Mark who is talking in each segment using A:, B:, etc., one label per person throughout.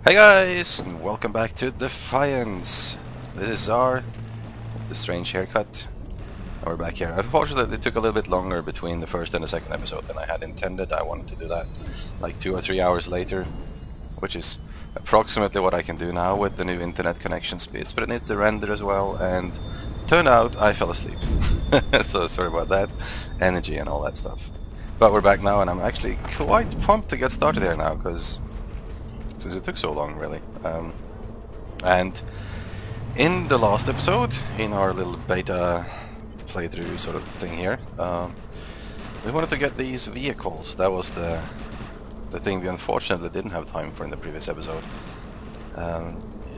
A: Hey guys, and welcome back to Defiance. This is the strange haircut. And we're back here. Unfortunately, it took a little bit longer between the first and the second episode than I had intended. I wanted to do that like 2 or 3 hours later, which is approximately what I can do now with the new internet connection speeds, but it needs to render as well, and turned out I fell asleep. So sorry about that, energy and all that stuff. But we're back now, and I'm actually quite pumped to get started here now, because since it took so long, really. And in the last episode, in our little beta playthrough sort of thing here, we wanted to get these vehicles. That was the thing we unfortunately didn't have time for in the previous episode.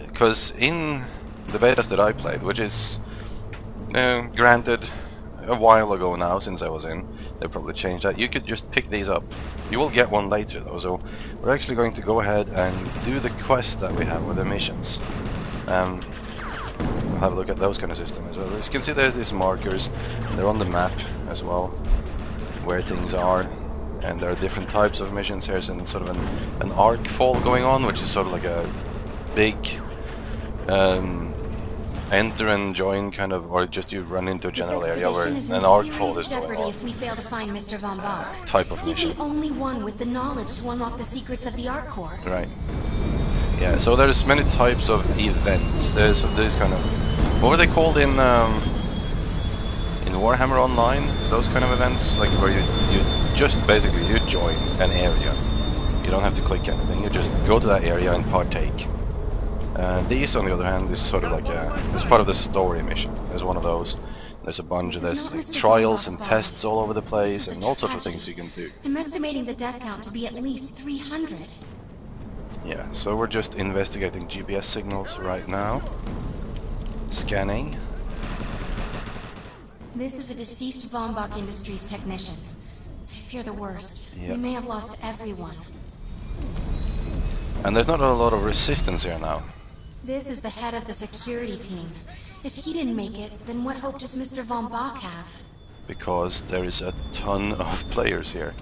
A: Because in the betas that I played, which is granted a while ago now since I was in, they probably changed that. You could just pick these up. You will get one later though, so we're actually going to go ahead and do the quest that we have with the missions. We'll have a look at those kind of systems as well. As you can see, there's these markers, they're on the map as well, where things are, and there are different types of missions. There's sort of an arc fall going on, which is sort of like a big enter and join kind of, or just you run into a general area where an arc fall is going on.
B: If we fail to find Mr. Von Bach.
A: Type of mission.
B: He's the only one with the knowledge to unlock the secrets of the Arc Core.
A: Right. Yeah, so there's many types of events. There's kind of, what were they called in Warhammer Online? Those kind of events, like where you just basically you join an area. You don't have to click anything. You just go to that area and partake. These, on the other hand, is sort of like it's part of the story mission. There's one of those. There's a bunch of like trials and tests all over the place, and all sorts of things you can do.
B: I'm estimating the death count to be at least 300.
A: Yeah, so we're just investigating GPS signals right now. Scanning.
B: This is a deceased Von Bach Industries technician. I fear the worst.
A: Yep.
B: We may have lost everyone.
A: And there's not a lot of resistance here now.
B: This is the head of the security team. If he didn't make it, then what hope does Mr. Von Bach have?
A: Because there is a ton of players here.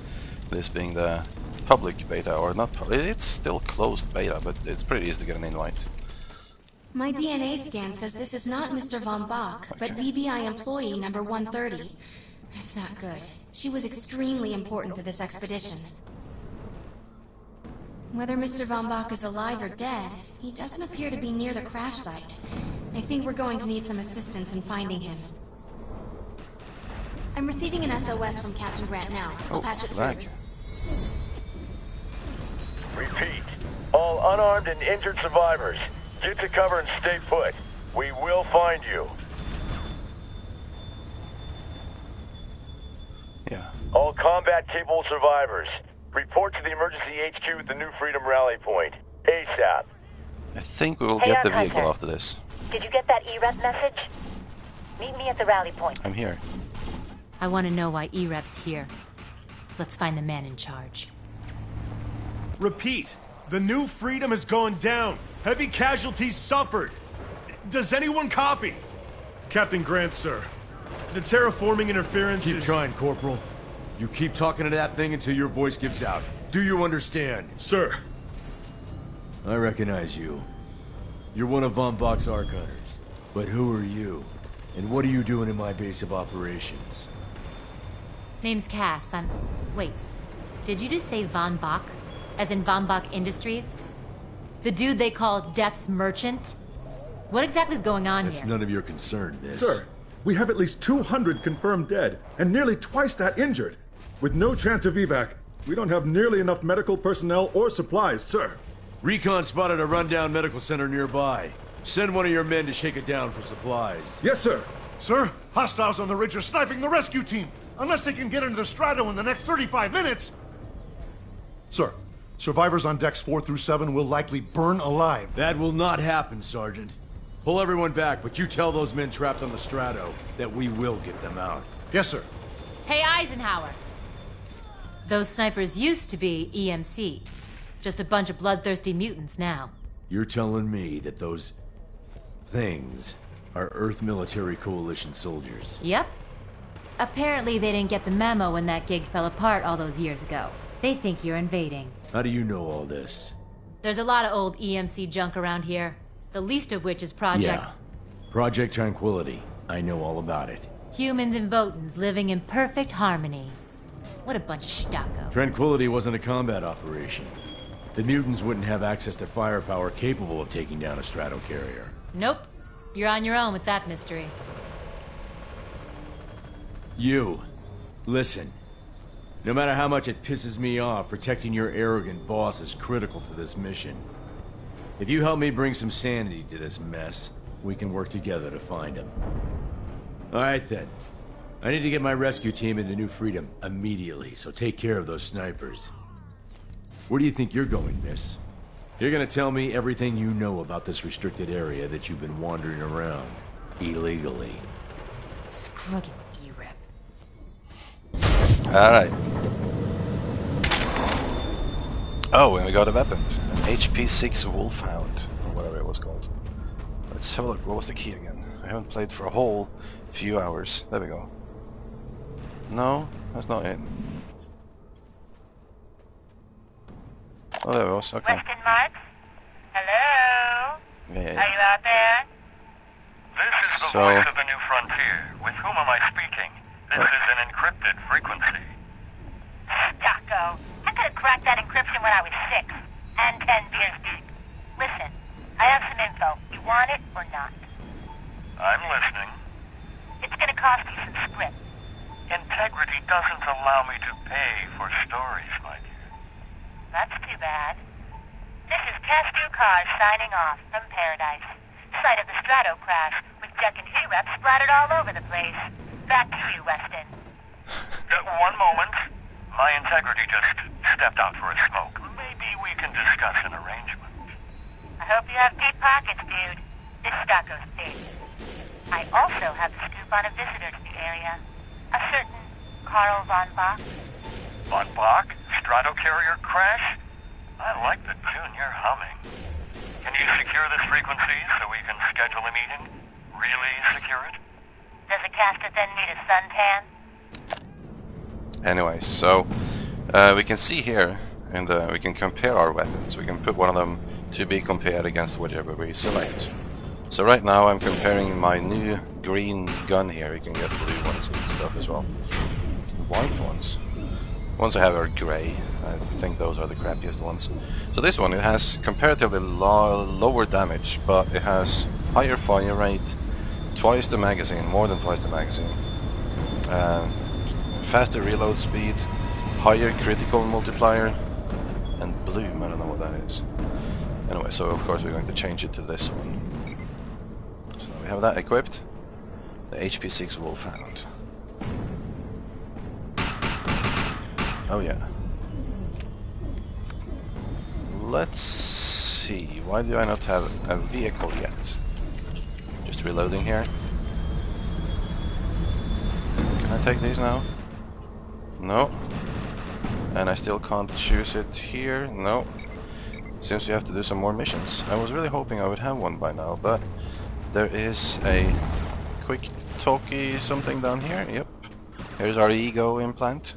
A: This being the public beta, or not public, it's still closed beta, but it's pretty easy to get an invite.
B: My DNA scan says this is not Mr. Von Bach, but VBI employee number 130. That's not good. She was extremely important to this expedition. Whether Mr. Von Bach is alive or dead, he doesn't appear to be near the crash site. I think we're going to need some assistance in finding him. I'm receiving an SOS from Captain Grant now. I'll patch it through.
C: Repeat. All unarmed and injured survivors, get to cover and stay put. We will find you.
A: Yeah.
C: All combat-capable survivors, report to the emergency HQ at the New Freedom Rally Point. ASAP.
A: I think we will get the vehicle after this.
D: Did you get that E-Rep message? Meet me at the rally point.
A: I'm here.
E: I want to know why E-Rep's here. Let's find the man in charge.
F: Repeat. The New Freedom has gone down. Heavy casualties suffered. Does anyone copy? Captain Grant, sir. The terraforming interference
G: Keep trying, Corporal. You keep talking to that thing until your voice gives out. Do you understand?
F: Sir.
G: I recognize you. You're one of Von Bach's Arc Hunters. But who are you? And what are you doing in my base of operations?
E: Name's Cass. Wait. Did you just say Von Bach? As in Von Bach Industries? The dude they call Death's Merchant? What exactly is going on here?
G: That's none of your concern, miss.
H: Sir, we have at least 200 confirmed dead, and nearly twice that injured. With no chance of evac, we don't have nearly enough medical personnel or supplies, sir.
G: Recon spotted a rundown medical center nearby. Send one of your men to shake it down for supplies.
H: Yes, sir.
F: Sir, hostiles on the ridge are sniping the rescue team. Unless they can get into the Strato in the next 35 minutes. Sir, survivors on decks 4 through 7 will likely burn alive.
G: That will not happen, Sergeant. Pull everyone back, but you tell those men trapped on the Strato that we will get them out.
F: Yes, sir.
E: Hey, Eisenhower! Those snipers used to be EMC. Just a bunch of bloodthirsty mutants now.
G: You're telling me that those things are Earth Military Coalition soldiers?
E: Yep. Apparently they didn't get the memo when that gig fell apart all those years ago. They think you're invading.
G: How do you know all this?
E: There's a lot of old EMC junk around here. The least of which is Project...
G: Yeah. Project Tranquility. I know all about it.
E: Humans and Votans living in perfect harmony. What a bunch of stucco.
G: Tranquility wasn't a combat operation. The mutants wouldn't have access to firepower capable of taking down a stratocarrier.
E: Nope. You're on your own with that mystery.
G: You. Listen. No matter how much it pisses me off, protecting your arrogant boss is critical to this mission. If you help me bring some sanity to this mess, we can work together to find him. Alright then. I need to get my rescue team into New Freedom immediately, so take care of those snipers. Where do you think you're going, miss? You're gonna tell me everything you know about this restricted area that you've been wandering around illegally.
E: Screw it, E-Rep.
A: Alright. Oh, and we got a weapon. An HP-6 Wolfhound, or whatever it was called. Let's have a look. What was the key again? I haven't played for a whole few hours. There we go. No, that's not it. Oh, there it was. Okay.
D: Weston Marks? Hello?
A: Yeah.
D: Are you out there?
C: This is the
A: So-
C: voice of the new frontier. With whom am I speaking? This is an encrypted frequency.
D: Stocko. I could have cracked that encryption when I was 6. And 10 beers deep. Listen, I have some info. You want it or not?
C: I'm listening.
D: It's gonna cost you some script.
C: Integrity doesn't allow me to pay for stories, my dear.
D: That's too bad. This is Test Cars signing off from Paradise. Site of the Strato crash, with Jack and E-Rep splattered all over the place. Back to you, Weston.
C: One moment. My integrity just stepped out for a smoke. Maybe we can discuss an arrangement.
D: I hope you have deep pockets, dude. This Stocko's big. I also have the scoop on a visitor to the area. A certain Carl von Bach.
C: Von Bach? Stratocarrier crash? I like the tune you're humming. Can you secure this frequency so we can schedule a meeting? Really secure it?
D: Does a caster then need a suntan?
A: Anyway, so we can see here, and we can compare our weapons. We can put one of them to be compared against whichever we select. So right now I'm comparing my new green gun here. You can get blue ones and stuff as well. White ones. Ones I have are grey. I think those are the crappiest ones. So this one, it has comparatively lower damage, but it has higher fire rate, twice the magazine, more than twice the magazine. Faster reload speed, higher critical multiplier, and bloom, I don't know what that is. Anyway, so of course we're going to change it to this one. So we have that equipped. The HP-6 Wolfhound. Oh yeah. Let's see, why do I not have a vehicle yet? Just reloading here. Can I take these now? No. And I still can't choose it here? No. Seems you have to do some more missions. I was really hoping I would have one by now, but there is a quick talkie something down here. Yep. Here's our ego implant.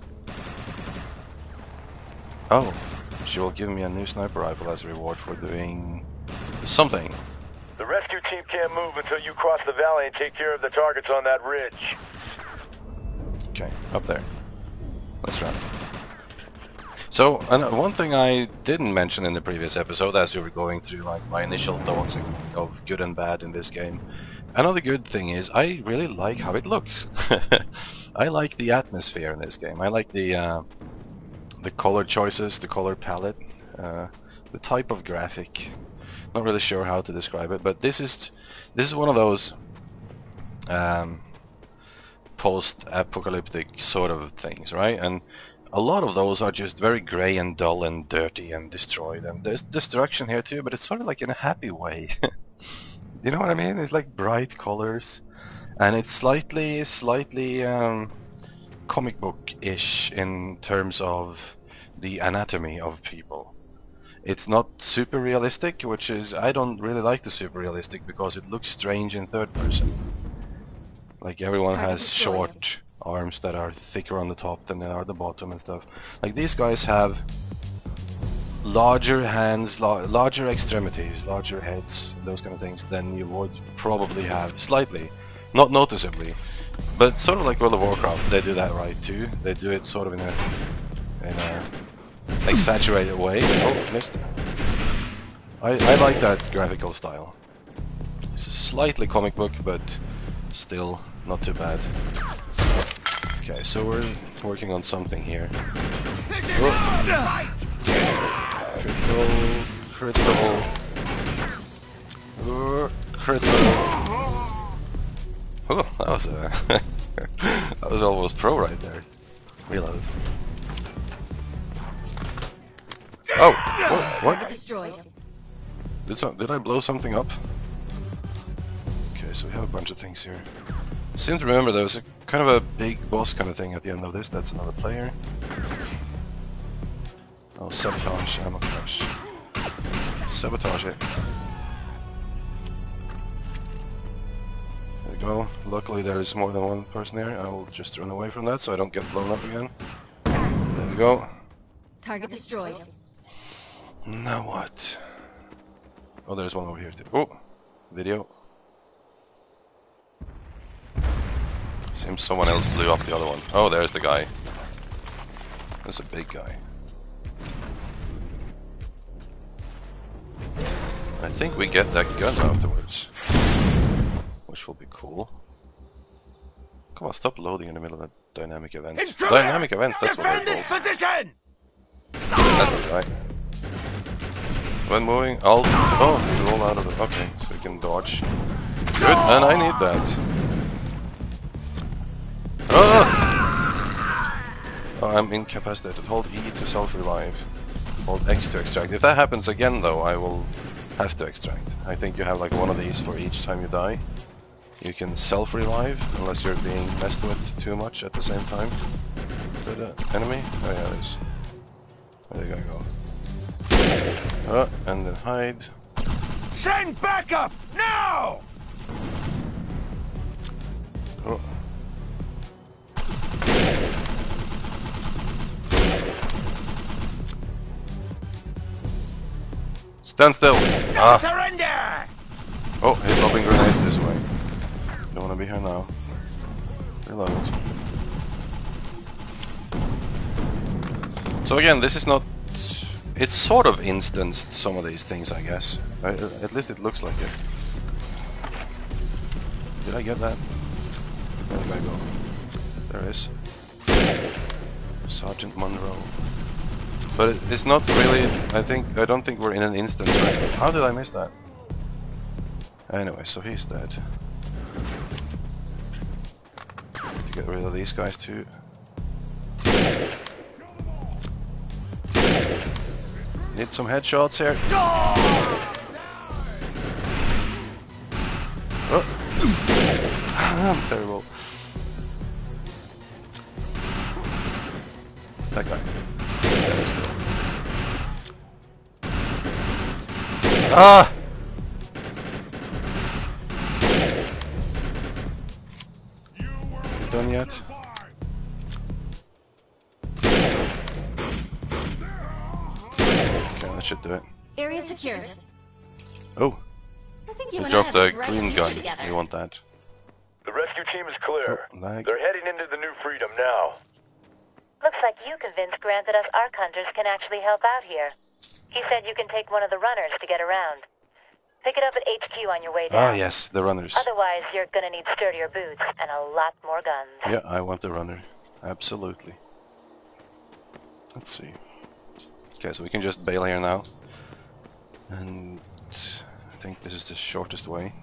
A: Oh, she will give me a new sniper rifle as a reward for doing something.
C: The rescue team can't move until you cross the valley and take care of the targets on that ridge.
A: Okay, up there. Let's run. So, one thing I didn't mention in the previous episode, as we were going through like my initial thoughts of good and bad in this game, another good thing is I really like how it looks. I like the atmosphere in this game. I like the color choices, the color palette, the type of graphic. Not really sure how to describe it, but this is one of those post-apocalyptic sort of things, right? And a lot of those are just very grey and dull and dirty and destroyed, and there's destruction here too, but it's sort of like in a happy way. You know what I mean? It's like bright colors, and it's slightly comic book-ish in terms of the anatomy of people. It's not super realistic, which is, I don't really like the super realistic because it looks strange in third person. Like everyone has short arms that are thicker on the top than they are at the bottom and stuff. Like these guys have larger hands, larger extremities, larger heads, those kind of things, then you would probably have slightly, not noticeably, but sort of like World of Warcraft, they do that right too. They do it sort of in a exaggerated way. Oh, missed. I like that graphical style. It's slightly comic book, but still not too bad. Okay, so we're working on something here. Oh. Critical. Critical. Oh, that was that was almost pro right there. Reload. Oh, what?
B: Destroyed.
A: Did I blow something up? Okay, so we have a bunch of things here. Seem to remember there was a kind of a big boss kind of thing at the end of this. That's another player. Oh, sabotage, ammo crash. Sabotage it. There we go. Luckily there is more than one person there. I will just run away from that so I don't get blown up again. There we go.
B: Target destroyed.
A: Now what? Oh, there's one over here too. Oh! Video. Seems someone else blew up the other one. Oh, there's the guy. There's a big guy. I think we get that gun afterwards, which will be cool. Come on, stop loading in the middle of a dynamic event.
G: Intruder!
A: Dynamic events, that's what
G: Defend
A: they're
G: this
A: called.
G: position!
A: That's the guy. When moving, Alt, oh, roll out of it. Okay, so we can dodge. Good, and I need that. Ah! Oh, I'm incapacitated. Hold E to self-revive. Hold X to extract. If that happens again though, I will have to extract. I think you have like one of these for each time you die. You can self-revive, unless you're being messed with too much at the same time. Is that an enemy? Oh yeah, it is. There you go. And then hide.
G: Send backup now!
A: Oh. Stand still! Ah!
G: Surrender!
A: Oh, he's lobbing grenades this way. Don't wanna be here now. Reload. So again, this is not... It's sort of instanced some of these things, I guess. At least it looks like it. Did I get that? Where did I go? There it is. Sergeant Monroe. But it's not really... I don't think we're in an instance right now. How did I miss that? Anyway, so he's dead. To get rid of these guys too. Need some headshots here. Oh. I'm terrible. That guy. Standing still. Ah! Done yet? Okay, that should do it.
B: Area secured.
A: Oh,
B: I think you
A: I
B: and
A: dropped
B: I
A: a
B: have a bright
A: green
B: future
A: gun.
B: together.
A: You want that?
I: The rescue team is clear.
A: Oh, lag.
I: They're heading into the New Freedom now.
D: Looks like you convinced Grant that us Ark Hunters can actually help out here. He said you can take one of the runners to get around. Pick it up at HQ on your way down.
A: Ah, yes, the runners.
D: Otherwise, you're gonna need sturdier boots and a lot more guns.
A: Yeah, I want the runner. Absolutely. Let's see. Okay, so we can just bail here now. And I think this is the shortest way.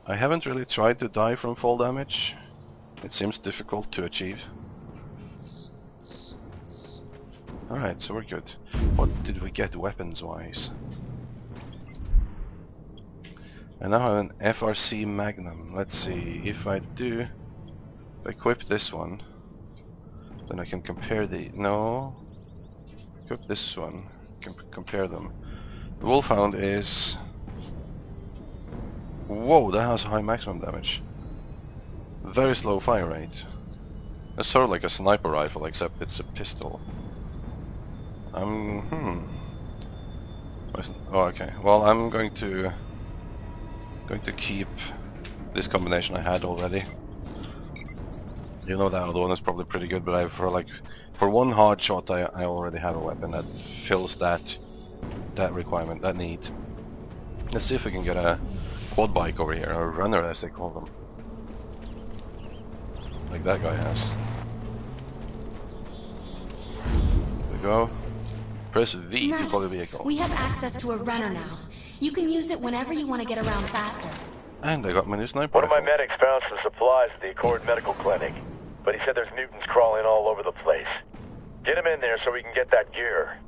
A: I haven't really tried to die from fall damage. It seems difficult to achieve. Alright, so we're good. What did we get weapons-wise? I now have an FRC Magnum. Let's see, if I equip this one, then I can compare the... No. Equip this one, compare them. The Wolfhound is... Whoa, that has high maximum damage. Very slow fire rate. It's sort of like a sniper rifle, except it's a pistol. Oh, okay. Well, I'm going to keep this combination I had already. You know, that other one is probably pretty good, but for one hard shot, I already have a weapon that fills that requirement, that need. Let's see if we can get a quad bike over here, or a runner as they call them, like that guy has. There we go. Press V to call the vehicle.
B: We have access to a runner now. You can use it whenever you want to get around faster.
A: And I got my new sniper
I: One of my
A: rifle.
I: medics found some supplies at the Accord Medical Clinic, but he said there's mutants crawling all over the place. Get him in there so we can get that gear.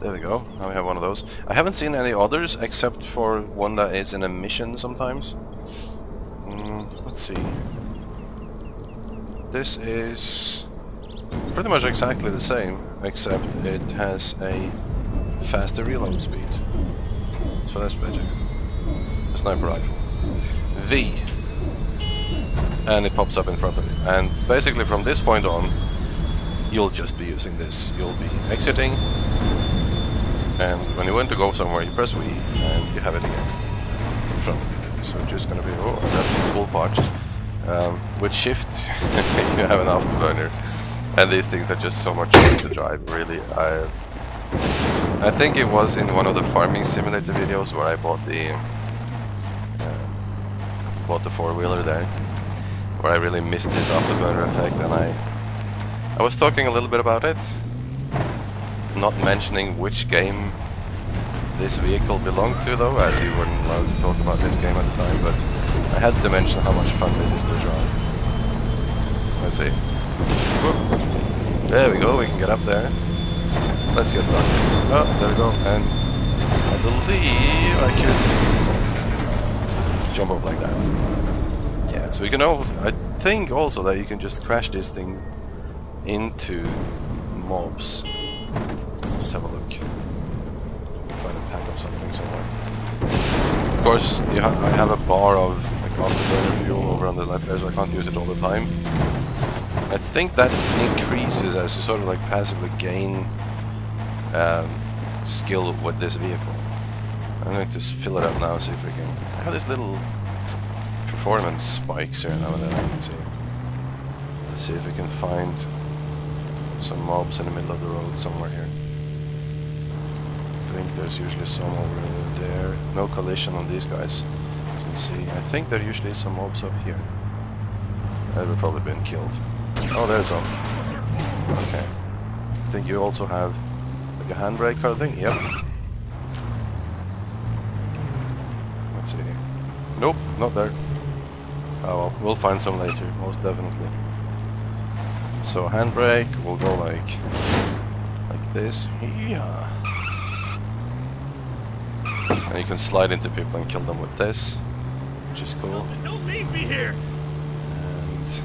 A: There we go. Now we have one of those. I haven't seen any others except for one that is in a mission sometimes. Let's see. This is pretty much exactly the same, except it has a faster reload speed. So that's better. A sniper rifle. V. And it pops up in front of you. And basically from this point on, you'll just be using this. You'll be exiting, and when you want to go somewhere, you press V, and you have it again in front of you. So it's just gonna be, oh, that's the cool part. With shift, you have an afterburner, and these things are just so much fun to drive. Really, I think it was in one of the farming simulator videos where I bought the four-wheeler there, where I really missed this afterburner effect, and I was talking a little bit about it, not mentioning which game this vehicle belonged to though, as you weren't allowed to talk about this game at the time, but I had to mention how much fun this is to drive. Let's see. Whoop. There we go, we can get up there. Let's get started. Oh, there we go, and I believe I could jump off like that. Yeah, so you can also, I think also that you can just crash this thing into mobs. Let's have a look. Find a pack of something somewhere. Of course, I have a bar of like afterburner fuel over on the left there, so I can't use it all the time. I think that increases as you sort of like passively gain skill with this vehicle. I'm going to fill it up now, see if we can. I have these little performance spikes here now and then I can see. Let's see if we can find some mobs in the middle of the road somewhere here. I think there's usually some over there. No collision on these guys. As you can see, I think there usually is some mobs up here. They've probably been killed. Oh, there's some. Okay. I think you also have like a handbrake kind of thing. Yep. Let's see. Nope, not there. Oh well, we'll find some later, most definitely. So handbrake will go like this. Yeah. And you can slide into people and kill them with this, which is cool.
F: Don't leave me here.
A: And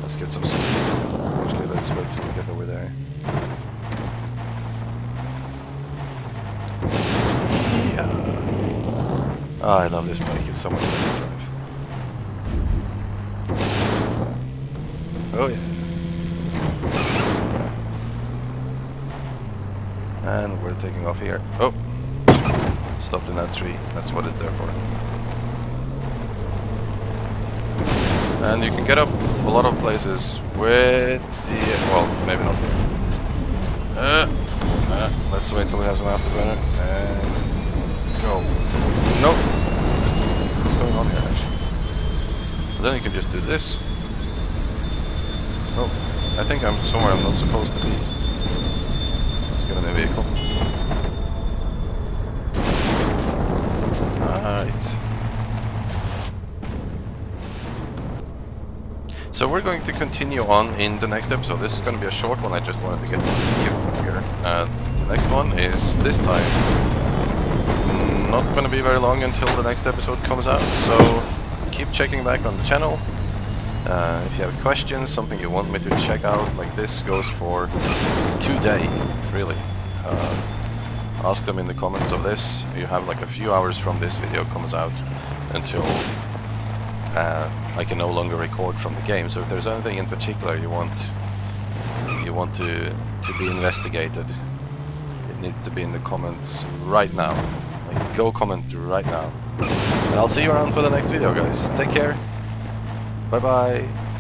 A: let's get some speed. Actually, let's wait till we get over there. Yeah. Oh, I love this bike. It's so much fun to drive. Oh yeah. And we're taking off here. Oh! Stopped in that tree. That's what it's there for. And you can get up a lot of places with the... well, maybe not here. Let's wait till we have some afterburner. And... go. Nope! What's going on here, actually? But then you can just do this. Oh, I think I'm somewhere I'm not supposed to be. Let's get a new vehicle. Alright. So we're going to continue on in the next episode. This is going to be a short one, I just wanted to get the vehicle here. The next one is this time not going to be very long until the next episode comes out, so keep checking back on the channel. If you have questions, something you want me to check out, like this goes for today, really. Ask them in the comments of this. You have like a few hours from this video comes out until I can no longer record from the game. So if there's anything in particular you want to be investigated, needs to be in the comments right now. Like, go comment right now. And I'll see you around for the next video, guys. Take care. Bye bye.